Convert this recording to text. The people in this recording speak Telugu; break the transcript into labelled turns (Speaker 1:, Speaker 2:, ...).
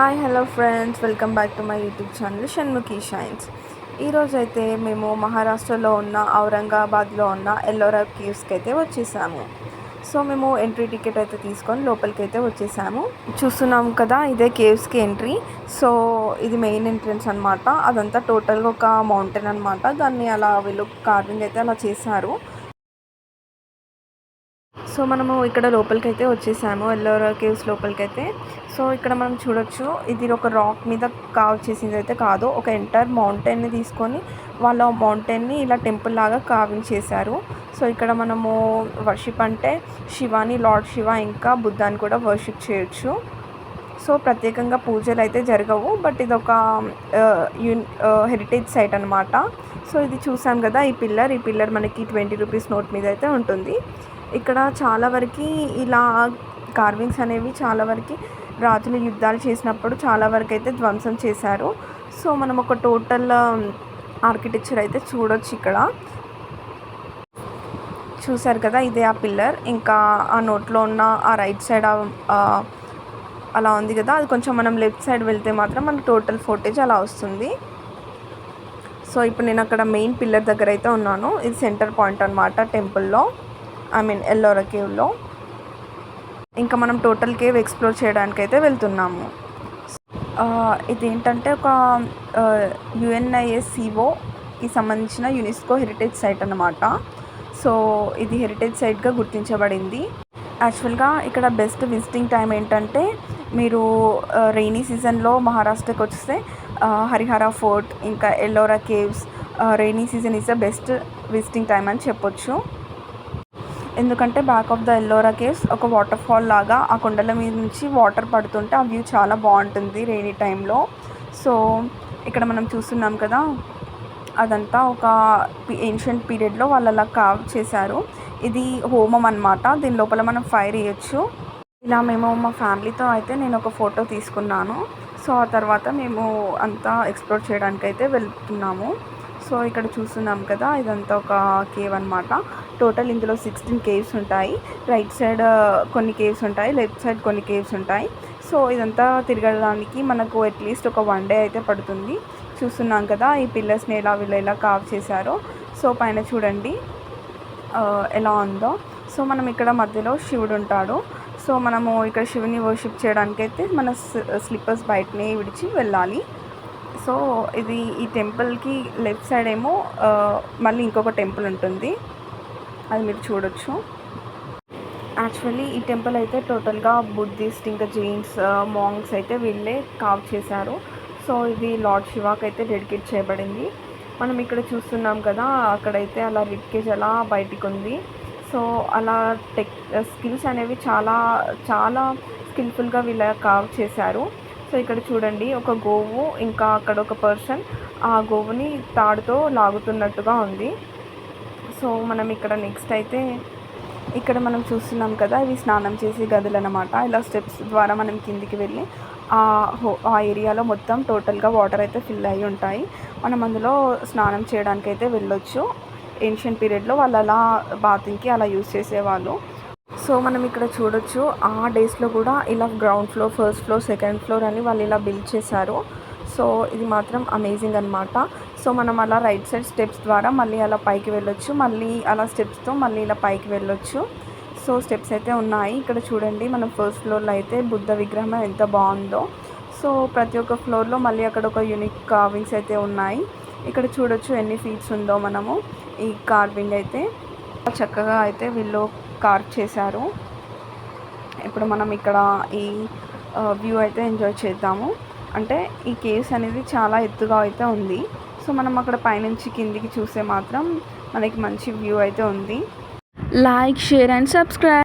Speaker 1: Hi hello friends, welcome back to my YouTube channel Shanmukhi shines. ఈరోజైతే మేము మహారాష్ట్రలో ఉన్న ఔరంగాబాద్లో ఉన్న ఎల్లోరా కేవ్స్కి అయితే వచ్చేసాము. సో మేము ఎంట్రీ టికెట్ అయితే తీసుకొని లోపలికి అయితే వచ్చేసాము. చూస్తున్నాం కదా, ఇదే కేవ్స్కి ఎంట్రీ. సో ఇది మెయిన్ ఎంట్రన్స్ అనమాట. అదంతా టోటల్గా ఒక మౌంటైన్ అనమాట. దాన్ని అలా వీళ్ళు కార్వింగ్ అయితే అలా చేశారు. సో మనము ఇక్కడ లోపలికైతే వచ్చేసాము, ఎల్లోరా కేవ్స్ లోపలికైతే. సో ఇక్కడ మనం చూడొచ్చు, ఇది ఒక రాక్ మీద కార్వ్ చేసింది అయితే కాదు, ఒక ఎంటైర్ మౌంటైన్ని తీసుకొని వాళ్ళ మౌంటైన్ని ఇలా టెంపుల్ లాగా కార్వింగ్ చేశారు. సో ఇక్కడ మనము వర్షిప్ అంటే శివాని, లార్డ్ శివ ఇంకా బుద్ధాని కూడా వర్షిప్ చేయొచ్చు. సో ప్రత్యేకంగా పూజలు అయితే జరగవు, బట్ ఇది ఒక హెరిటేజ్ సైట్ అనమాట. సో ఇది చూసాం కదా, ఈ పిల్లర్ మనకి 20 రూపీస్ నోట్ మీద అయితే ఉంటుంది. ఇక్కడ చాలా వరకు ఇలా కార్వింగ్స్ అనేవి చాలా వరకు రాజులు యుద్ధాలు చేసినప్పుడు చాలా వరకు అయితే ధ్వంసం చేశారు. సో మనం ఒక టోటల్ ఆర్కిటెక్చర్ అయితే చూడొచ్చు. ఇక్కడ చూసారు కదా, ఇదే ఆ పిల్లర్. ఇంకా ఆ నోట్లో ఉన్న ఆ రైట్ సైడ్ అలా ఉంది కదా, అది కొంచెం మనం లెఫ్ట్ సైడ్ వెళ్తే మాత్రం మనకు టోటల్ ఫోటేజ్ అలా వస్తుంది. సో ఇప్పుడు నేను అక్కడ మెయిన్ పిల్లర్ దగ్గర అయితే ఉన్నాను. ఇది సెంటర్ పాయింట్ అనమాట టెంపుల్లో, ఎల్లోరా కేవ్లో. ఇంకా మనం టోటల్ కేవ్ ఎక్స్ప్లోర్ చేయడానికి అయితే వెళ్తున్నాము. ఇదేంటంటే ఒక UNISCOకి సంబంధించిన యునెస్కో హెరిటేజ్ సైట్ అన్నమాట. సో ఇది హెరిటేజ్ సైట్గా గుర్తించబడింది. యాక్చువల్గా ఇక్కడ బెస్ట్ విజిటింగ్ టైం ఏంటంటే, మీరు రెయినీ సీజన్లో మహారాష్ట్రకి వస్తే హరిహర ఫోర్ట్ ఇంకా Ellora caves, rainy season is the best visiting time అని చెప్పొచ్చు. ఎందుకంటే back of the Ellora caves ఒక వాటర్ ఫాల్ లాగా ఆ కొండల మీద నుంచి వాటర్ పడుతుంటే ఆ వ్యూ చాలా బాగుంటుంది రెయినీ టైంలో. సో ఇక్కడ మనం చూస్తున్నాం కదా, అదంతా ఒక ఏన్షియంట్ పీరియడ్లో వాళ్ళు అలా కార్వ్ చేశారు. ఇది హోమం అనమాట. దీని లోపల మనం ఫైర్ వేయచ్చు. ఇలా మేము మా ఫ్యామిలీతో అయితే నేను ఒక ఫోటో తీసుకున్నాను. సో ఆ తర్వాత మేము అంతా ఎక్స్ప్లోర్ చేయడానికి అయితే వెళ్తున్నాము. సో ఇక్కడ చూస్తున్నాం కదా, ఇదంతా ఒక కేవ్ అనమాట. టోటల్ ఇందులో 16 కేవ్స్ ఉంటాయి. రైట్ సైడ్ కొన్ని కేవ్స్ ఉంటాయి, లెఫ్ట్ సైడ్ కొన్ని కేవ్స్ ఉంటాయి. సో ఇదంతా తిరగడానికి మనకు అట్లీస్ట్ ఒక 1 డే అయితే పడుతుంది. చూస్తున్నాం కదా, ఈ పిల్లర్స్ని వీళ్ళు ఎలా కార్వ్ చేశారో. సో పైన చూడండి ఎలా ఉందో. సో మనం ఇక్కడ మధ్యలో శివుడు ఉంటాడు. సో మనము ఇక్కడ శివుని వర్షిప్ చేయడానికి అయితే మన స్లిప్పర్స్ బయటనే విడిచి వెళ్ళాలి. సో ఇది ఈ టెంపుల్కి లెఫ్ట్ సైడ్ ఏమో మళ్ళీ ఇంకొక టెంపుల్ ఉంటుంది, అది మీరు చూడొచ్చు. యాక్చువల్లీ ఈ టెంపుల్ అయితే టోటల్గా బుద్ధిస్ట్ ఇంకా జైన్స్ మాంగ్స్ అయితే వీళ్ళే కార్వ్ చేశారు. సో ఇది లార్డ్ శివాకి అయితే డెడికేట్ చేయబడింది. మనం ఇక్కడ చూస్తున్నాం కదా, అక్కడైతే అలా రిబ్కేజ్ అలా బయటికి ఉంది. సో అలా స్కిల్స్ అనేవి చాలా చాలా స్కిల్ఫుల్గా వీళ్ళ కార్వ్ చేశారు. సో ఇక్కడ చూడండి, ఒక గోవు ఇంకా అక్కడ ఒక పర్సన్ ఆ గోవుని తాడుతో లాగుతున్నట్టుగా ఉంది. సో మనం ఇక్కడ నెక్స్ట్ అయితే ఇక్కడ మనం చూస్తున్నాం కదా, ఇవి స్నానం చేసే గదులు అనమాట. ఇలా స్టెప్స్ ద్వారా మనం కిందికి వెళ్ళి ఆ ఏరియాలో మొత్తం టోటల్గా వాటర్ అయితే ఫిల్ అయ్యి ఉంటాయి. మనం అందులో స్నానం చేయడానికి అయితే వెళ్ళొచ్చు. ఏన్షియంట్ పీరియడ్లో వాళ్ళు అలా బాతింగ్కి అలా యూజ్ చేసేవాళ్ళు. సో మనం ఇక్కడ చూడొచ్చు, ఆ డేస్లో కూడా ఇలా ground floor, first floor, second floor అని వాళ్ళు ఇలా బిల్డ్ చేశారు. సో ఇది మాత్రం అమేజింగ్ అనమాట. సో మనం అలా రైట్ సైడ్ స్టెప్స్ ద్వారా మళ్ళీ అలా పైకి వెళ్ళొచ్చు, మళ్ళీ అలా స్టెప్స్తో మళ్ళీ ఇలా పైకి వెళ్ళొచ్చు. సో స్టెప్స్ అయితే ఉన్నాయి. ఇక్కడ చూడండి, మనం ఫస్ట్ ఫ్లోర్లో అయితే బుద్ధ విగ్రహం ఎంత బాగుందో. సో ప్రతి ఒక్క ఫ్లోర్లో మళ్ళీ అక్కడ ఒక యూనిక్ కార్వింగ్స్ అయితే ఉన్నాయి. ఇక్కడ చూడొచ్చు ఎన్ని ఫీట్స్ ఉందో మనము. ఈ కార్వింగ్ అయితే చక్కగా అయితే వీళ్ళు కార్వ్ చేశారు. ఇప్పుడు మనం ఇక్కడ ఈ వ్యూ అయితే ఎంజాయ్ చేద్దాము. అంటే ఈ కేవ్స్ అనేది చాలా ఎత్తుగా అయితే ఉంది. సో మనం అక్కడ పైనుంచి కిందికి చూస్తే మాత్రం మనకి మంచి వ్యూ అయితే ఉంది.
Speaker 2: Like, share and subscribe.